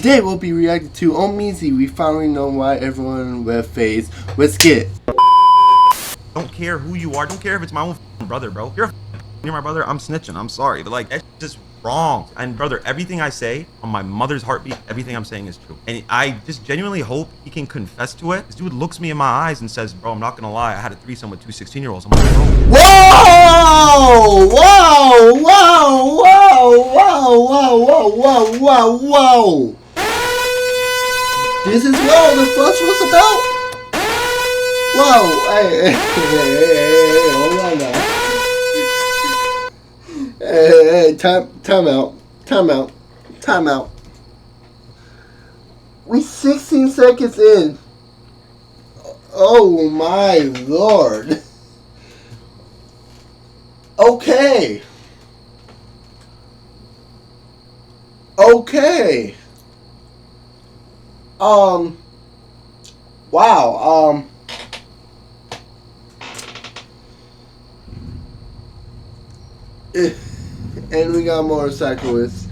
Today we'll be reacting to Omizi. We finally know why everyone with Faze. Let's get it. Don't care who you are. Don't care if it's my own brother, bro. You're my brother. I'm snitching. I'm sorry, but like that's just wrong. And brother, everything I say on my mother's heartbeat, everything I'm saying is true. And I just genuinely hope he can confess to it. This dude looks me in my eyes and says, "Bro, I'm not gonna lie. I had a threesome with 2 16-year-olds." I'm like, bro. Whoa! Whoa! Whoa! Whoa! Whoa! Whoa! Whoa! Whoa! Whoa! This is what the fuss was about? Whoa! Hey! Hold on now. Hey, time out. We 16 seconds in. Oh my lord. Okay. Wow. And we got motorcyclists.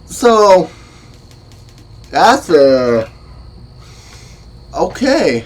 So that's okay.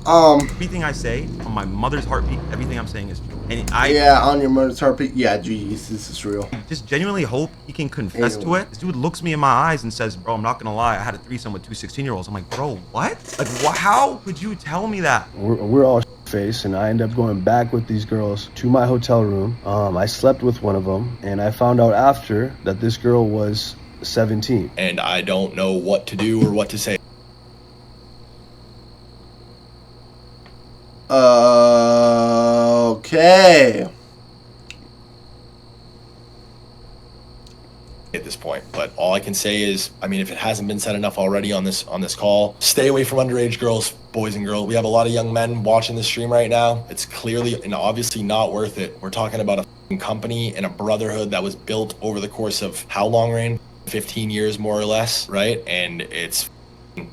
Everything I say on my mother's heartbeat, everything I'm saying is true. And on your mother's heartbeat. Yeah, geez, this is real. I just genuinely hope he can confess to it. This dude looks me in my eyes and says, "Bro, I'm not gonna lie. I had a threesome with 2 16-year-olds." I'm like, bro, what? Like, how could you tell me that? We're all face, and I end up going back with these girls to my hotel room. I slept with one of them, and I found out after that this girl was 17. And I don't know what to do or what to say. Okay. At this point, but all I can say is, I mean, if it hasn't been said enough already on this call, stay away from underage girls, boys and girls. We have a lot of young men watching this stream right now. It's clearly and obviously not worth it. We're talking about a company and a brotherhood that was built over the course of how long, Rain? 15 years more or less, right? And it's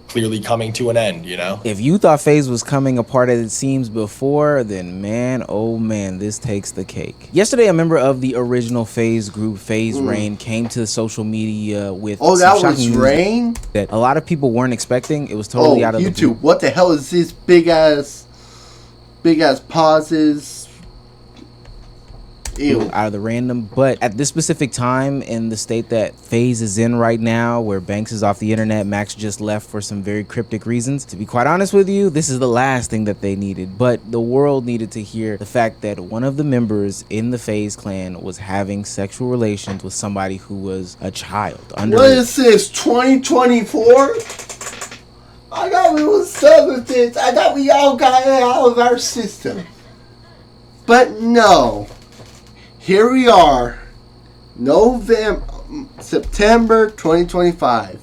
clearly coming to an end, you know? If you thought Faze was coming apart as it seems before, then man, oh man, this takes the cake. Yesterday, a member of the original Faze group, Faze Rain, came to social media with that was Rain? That a lot of people weren't expecting. It was totally out of YouTube. the blue. What the hell is this big ass pauses? Ew. Out of the random. But at this specific time in the state that Faze is in right now, where Banks is off the internet, Max just left for some very cryptic reasons. To be quite honest with you, this is the last thing that they needed. But the world needed to hear the fact that one of the members in the Faze clan was having sexual relations with somebody who was a child. What is this, 2024? I thought we was done with this. I thought we all got it out of our system. But no. Here we are, September 2025.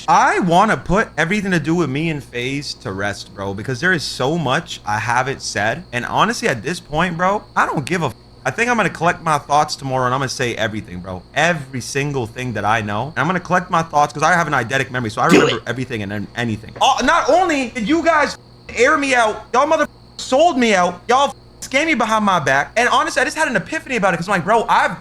I want to put everything to do with me and Faze to rest, bro, because there is so much I haven't said. And honestly, at this point, bro, I don't give a I think I'm going to collect my thoughts tomorrow and I'm going to say everything, bro. Every single thing that I know. And I'm going to collect my thoughts because I have an eidetic memory, so I remember everything and anything. Not only did you guys air me out, y'all mother sold me out, y'all scammed me behind my back, and honestly I just had an epiphany about it because I'm like, bro, I've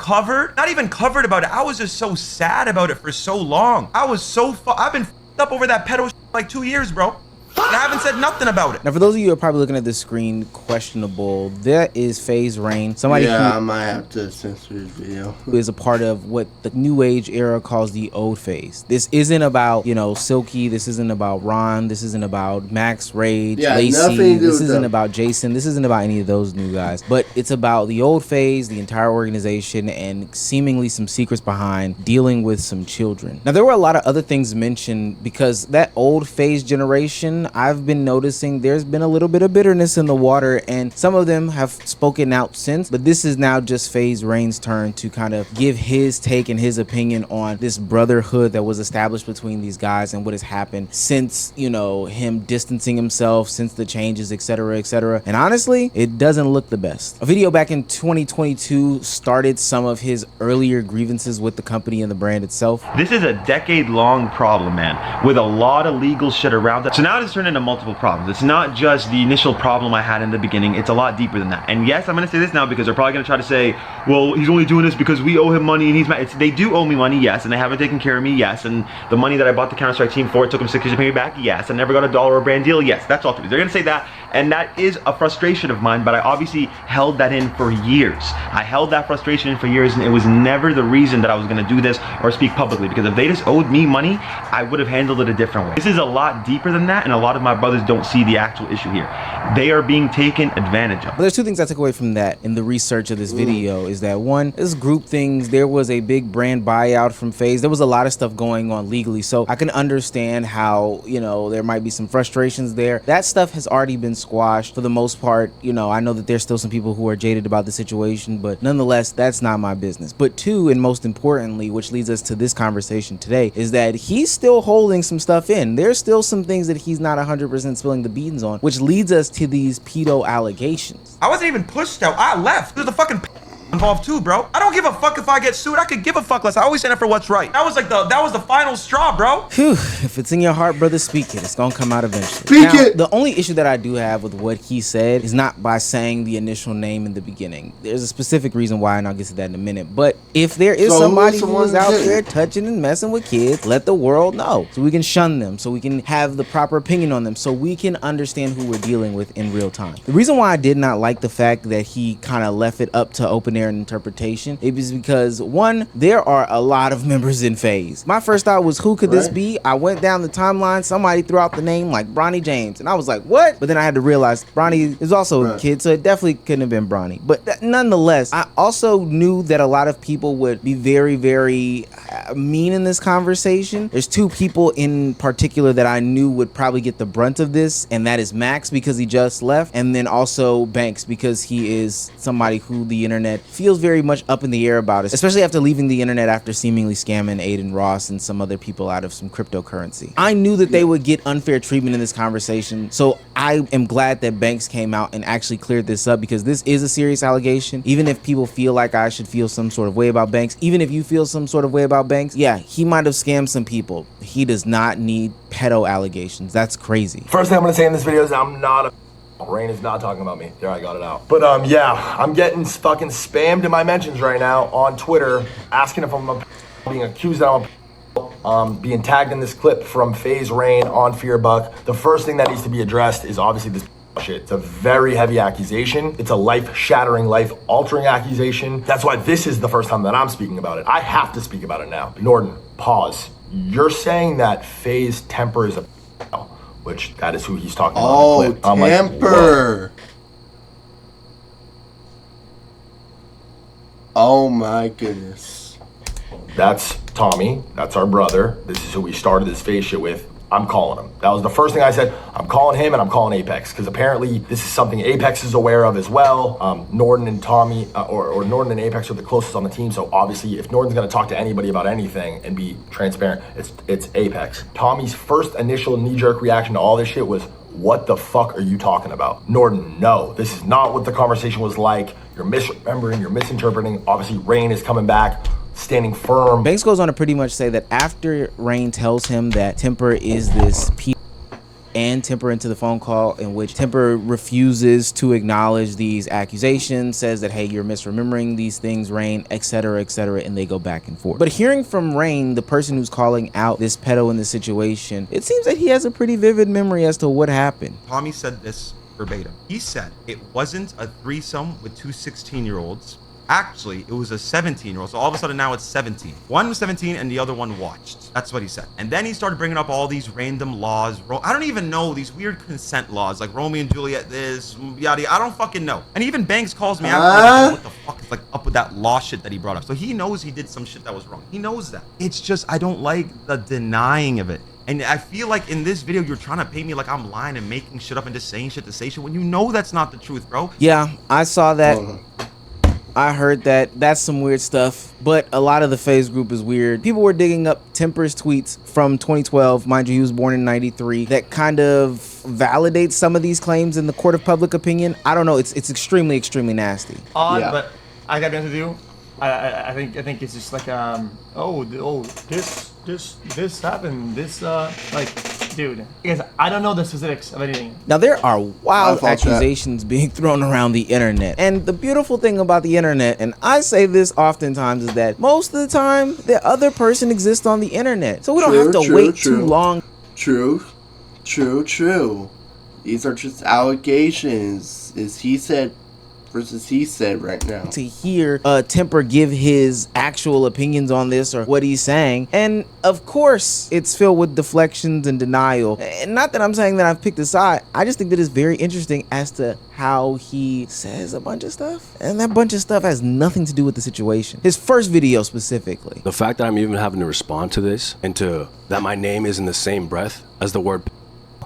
not even covered about it. I was just so sad about it for so long. I've been up over that pedo like 2 years, bro. And I haven't said nothing about it. Now, for those of you who are probably looking at this screen, questionable, that is Faze Rain. Somebody I might have to censor this video. Who is a part of what the new age era calls the old Faze. This isn't about, you know, Silky. This isn't about Ron. This isn't about Max, Rage, Lacey. This isn't about Jason. This isn't about any of those new guys. But it's about the old Faze, the entire organization, and seemingly some secrets behind dealing with some children. Now, there were a lot of other things mentioned because that old Faze generation, I've been noticing there's been a little bit of bitterness in the water, and some of them have spoken out since, but this is now just Faze Rain's turn to kind of give his take and his opinion on this brotherhood that was established between these guys and what has happened since, you know, him distancing himself, since the changes, etc., etc. And honestly, it doesn't look the best. A video back in 2022 started some of his earlier grievances with the company and the brand itself. This is a decade-long problem, man, with a lot of legal shit around it. So now this turned into multiple problems. It's not just the initial problem I had in the beginning. It's a lot deeper than that. And yes, I'm gonna say this now because they're probably gonna try to say, well, he's only doing this because we owe him money and he's mad. They do owe me money, yes, and they haven't taken care of me, yes, and the money that I bought the Counter-Strike team for, it took them 6 years to pay me back, yes, I never got $1 or a brand deal, yes, that's all true. They're gonna say that, and that is a frustration of mine, but I obviously held that in for years. I held that frustration in for years, and it was never the reason that I was gonna do this or speak publicly, because if they just owed me money, I would have handled it a different way. This is a lot deeper than that, and a lot of my brothers don't see the actual issue here. They are being taken advantage of. Well, there's two things I took away from that in the research of this video is that one, this group things, there was a big brand buyout from Faze. There was a lot of stuff going on legally, so I can understand how, you know, there might be some frustrations there. That stuff has already been squashed for the most part. You know, I know that there's still some people who are jaded about the situation, but nonetheless, that's not my business. But two, and most importantly, which leads us to this conversation today, is that he's still holding some stuff in. There's still some things that he's not 100% spilling the beans on, which leads us to these pedo allegations. I wasn't even pushed out. I left. There's a fucking involved too, bro. I don't give a fuck if I get sued. I could give a fuck less. I always stand up for what's right. That was the final straw, bro. Phew, if it's in your heart, brother, speak it. It's gonna come out eventually. Speak it. The only issue that I do have with what he said is not by saying the initial name in the beginning. There's a specific reason why, and I'll get to that in a minute. But if there is somebody who is out there touching and messing with kids, let the world know so we can shun them, so we can have the proper opinion on them, so we can understand who we're dealing with in real time. The reason why I did not like the fact that he kind of left it up to open air interpretation, it was because one, there are a lot of members in Faze. My first thought was, who could this be? I went down the timeline, somebody threw out the name like Bronny James, and I was like, what? But then I had to realize Bronny is also a kid, so it definitely couldn't have been Bronny. But nonetheless, I also knew that a lot of people would be very, very mean in this conversation. There's two people in particular that I knew would probably get the brunt of this, and that is Max, because he just left, and then also Banks, because he is somebody who the internet feels very much up in the air about it, especially after leaving the internet after seemingly scamming Aiden Ross and some other people out of some cryptocurrency. I knew that they would get unfair treatment in this conversation, so I am glad that Banks came out and actually cleared this up, because this is a serious allegation. Even if people feel like I should feel some sort of way about Banks, even if you feel some sort of way about Banks, yeah, he might have scammed some people. He does not need pedo allegations. That's crazy. First thing I'm gonna say in this video is I'm not a Rain is not talking about me. There, I got it out. But yeah, I'm getting fucking spammed in my mentions right now on Twitter, asking if I'm being accused that I'm being tagged in this clip from Faze Rain on Fearbuck. The first thing that needs to be addressed is obviously this shit. It's a very heavy accusation. It's a life-shattering, life-altering accusation. That's why this is the first time that I'm speaking about it. I have to speak about it now. Norden, pause. You're saying that Faze Temper is a which that is who he's talking about. Oh, Temper. Like, oh my goodness. That's Tommy. That's our brother. This is who we started this Faze shit with. I'm calling him. That was the first thing I said. I'm calling him and I'm calling Apex, because apparently this is something Apex is aware of as well. Norden and Tommy, or Norden and Apex are the closest on the team. So obviously if Norden's gonna talk to anybody about anything and be transparent, it's Apex. Tommy's first initial knee-jerk reaction to all this shit was, what the fuck are you talking about? Norden, no, this is not what the conversation was like. You're misremembering, you're misinterpreting. Obviously Rain is coming back, standing firm. Banks goes on to pretty much say that after Rain tells him that Temper is this and Temper into the phone call in which Temper refuses to acknowledge these accusations, says that, hey, you're misremembering these things, Rain, etc., and they go back and forth. But hearing from Rain, the person who's calling out this pedo in this situation, it seems that he has a pretty vivid memory as to what happened. Tommy said this verbatim. He said it wasn't a threesome with two 16-year-olds. Actually, it was a 17-year-old. So all of a sudden now it's 17. One was 17 and the other one watched. That's what he said. And then he started bringing up all these random laws. I don't even know, these weird consent laws, like Romeo and Juliet, this, yada, I don't fucking know. And even Banks calls me after, what the fuck is like up with that law shit that he brought up. So he knows he did some shit that was wrong. He knows that. It's just, I don't like the denying of it. And I feel like in this video, you're trying to paint me like I'm lying and making shit up and just saying shit to say shit when you know that's not the truth, bro. Yeah, I saw that. I heard that. That's some weird stuff, but a lot of the Faze group is weird. People were digging up Temper's tweets from 2012. Mind you, he was born in 93. That kind of validates some of these claims in the court of public opinion. I don't know. It's extremely, extremely nasty. Odd, yeah. But I gotta be honest with you. I think it's just like this happened. This like dude. Because I don't know the specifics of anything. Now, there are wild My fault, accusations being thrown around the internet. And the beautiful thing about the internet, and I say this oftentimes, is that most of the time, the other person exists on the internet. So we don't have to wait too long. True. These are just allegations. Is he said versus he said right now. To hear Temper give his actual opinions on this or what he's saying. And of course, it's filled with deflections and denial. And not that I'm saying that I've picked a side. I just think that it's very interesting as to how he says a bunch of stuff. And that bunch of stuff has nothing to do with the situation. His first video specifically. The fact that I'm even having to respond to this and to that my name is in the same breath as the word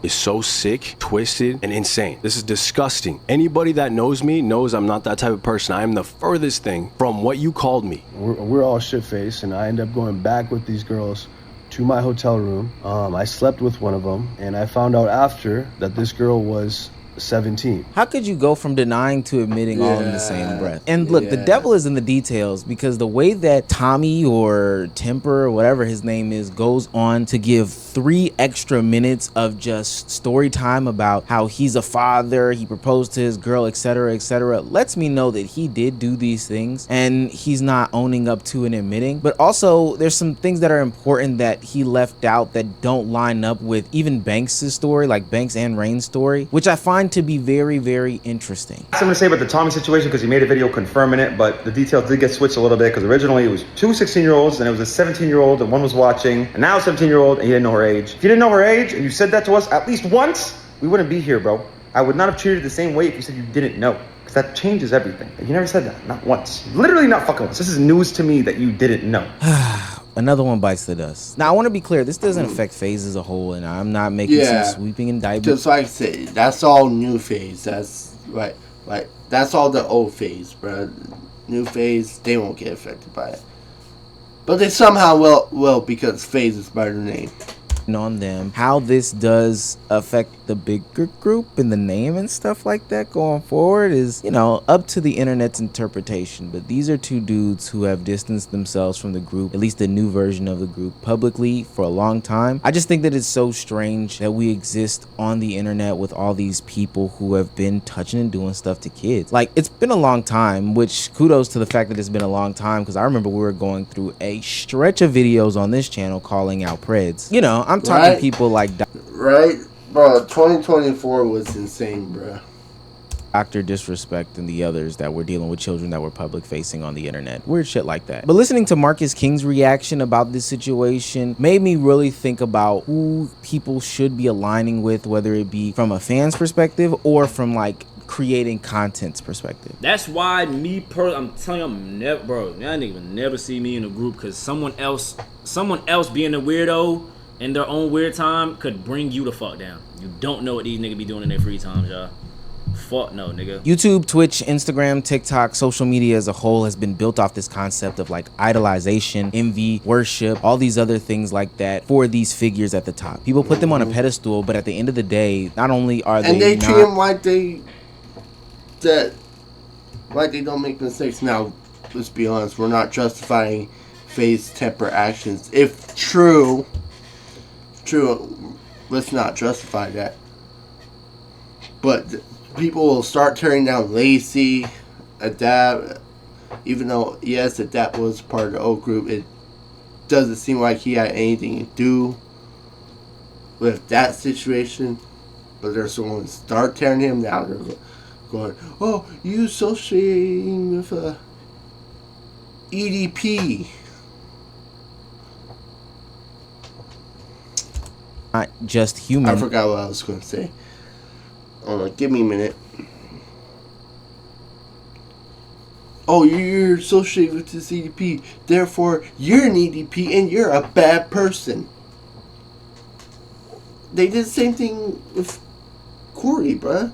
is so sick, twisted, and insane. This is disgusting. Anybody that knows me knows I'm not that type of person. I am the furthest thing from what you called me. We're all shit-faced, and I end up going back with these girls to my hotel room. I slept with one of them, and I found out after that this girl was 17. How could you go from denying to admitting all in the same breath? And look, the devil is in the details, because the way that Tommy or Temper or whatever his name is goes on to give 3 extra minutes of just story time about how he's a father, he proposed to his girl, etc., lets me know that he did do these things and he's not owning up to and admitting. But also there's some things that are important that he left out that don't line up with even Banks' story, like Banks and Rain's story, which I find to be very, very interesting. Something to say about the Tommy situation, because he made a video confirming it, but the details did get switched a little bit, because originally it was 2 16-year-olds and it was a 17-year-old and one was watching, and now a 17-year-old and he didn't know her age. If you didn't know her age and you said that to us at least once, we wouldn't be here, bro. I would not have treated it the same way if you said you didn't know, because that changes everything. You never said that, not once. Literally not fucking once. This is news to me that you didn't know. Another one bites the dust. Now, I want to be clear. This doesn't affect Faze as a whole, and I'm not making some sweeping indictment. Just like I say, that's all new Faze. That's right. That's all the old Faze, bro. New Faze, they won't get affected by it. But they somehow will because Faze is by their name. On them, how this does affect the bigger group and the name and stuff like that going forward is, you know, up to the internet's interpretation. But these are 2 dudes who have distanced themselves from the group, at least the new version of the group, publicly for a long time. I just think that it's so strange that we exist on the internet with all these people who have been touching and doing stuff to kids. Like, it's been a long time, which kudos to the fact that it's been a long time, because I remember we were going through a stretch of videos on this channel calling out Preds. You know, I'm talking people like right, bro. 2024 was insane, bro. Dr. Disrespect and the others that were dealing with children that were public facing on the internet. Weird shit like that. But listening to Marcus King's reaction about this situation made me really think about who people should be aligning with, whether it be from a fan's perspective or from like creating content's perspective. That's why I'm telling you, I'm never, bro, y'all nigga will never see me in a group, because someone else being a weirdo in their own weird time could bring you the fuck down. You don't know what these niggas be doing in their free times, y'all. Fuck no, nigga. YouTube, Twitch, Instagram, TikTok, social media as a whole has been built off this concept of like idolization, envy, worship, all these other things like that for these figures at the top. People put them on a pedestal, but at the end of the day, not only are they treat them like they don't make mistakes. Now, let's be honest, we're not justifying Faze Temper actions. If true, let's not justify that. But people will start tearing down Lacey, Adapt, even though, yes, Adapt was part of the old group. It doesn't seem like he had anything to do with that situation. But they're going to start tearing him down. They're going, oh, you associating with EDP. Not just human. I forgot what I was going to say. Give me a minute. Oh, you're associated with this EDP. Therefore, you're an EDP and you're a bad person. They did the same thing with Corey, bruh.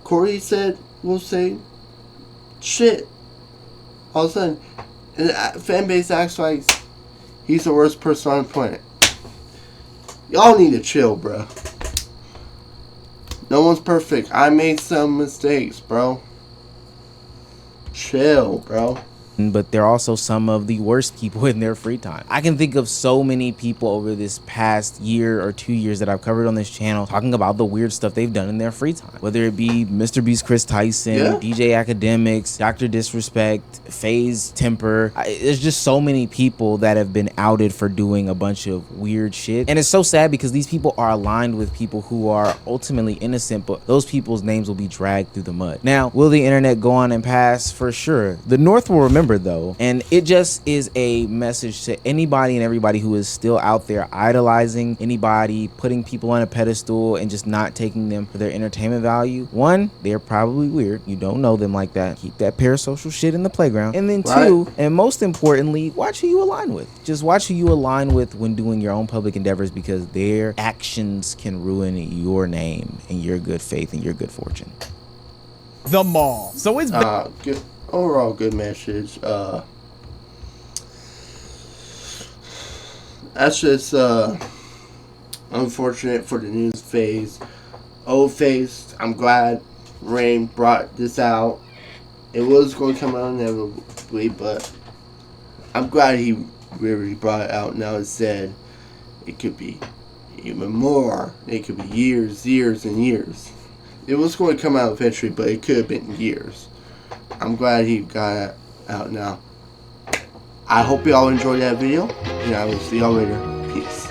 Corey will say shit. All of a sudden, and the fan base acts like he's the worst person on the planet. Y'all need to chill, bro. No one's perfect. I made some mistakes, bro. Chill, bro. but they're also some of the worst people in their free time. I can think of so many people over this past year or 2 years that I've covered on this channel talking about the weird stuff they've done in their free time. Whether it be Mr. Beast Chris Tyson, DJ Academics, Dr. Disrespect, Faze Temper. There's just so many people that have been outed for doing a bunch of weird shit. And it's so sad because these people are aligned with people who are ultimately innocent, but those people's names will be dragged through the mud. Now, will the internet go on and pass? For sure. The North will remember though, and it just is a message to anybody and everybody who is still out there idolizing anybody, putting people on a pedestal and just not taking them for their entertainment value. One, they're probably weird. You don't know them like that. Keep that parasocial shit in the playground. And then two, and most importantly, watch who you align with. Just watch who you align with when doing your own public endeavors, because their actions can ruin your name and your good faith and your good fortune. The mall. So it's good, overall good message. That's just unfortunate for the news phase. Old Faze, I'm glad Rain brought this out. It was going to come out inevitably, but I'm glad he really brought it out. Now it's said it could be even more. It could be years and years. It was going to come out eventually, but it could have been years. I'm glad he got it out now. I hope y'all enjoyed that video, and I will see y'all later. Peace.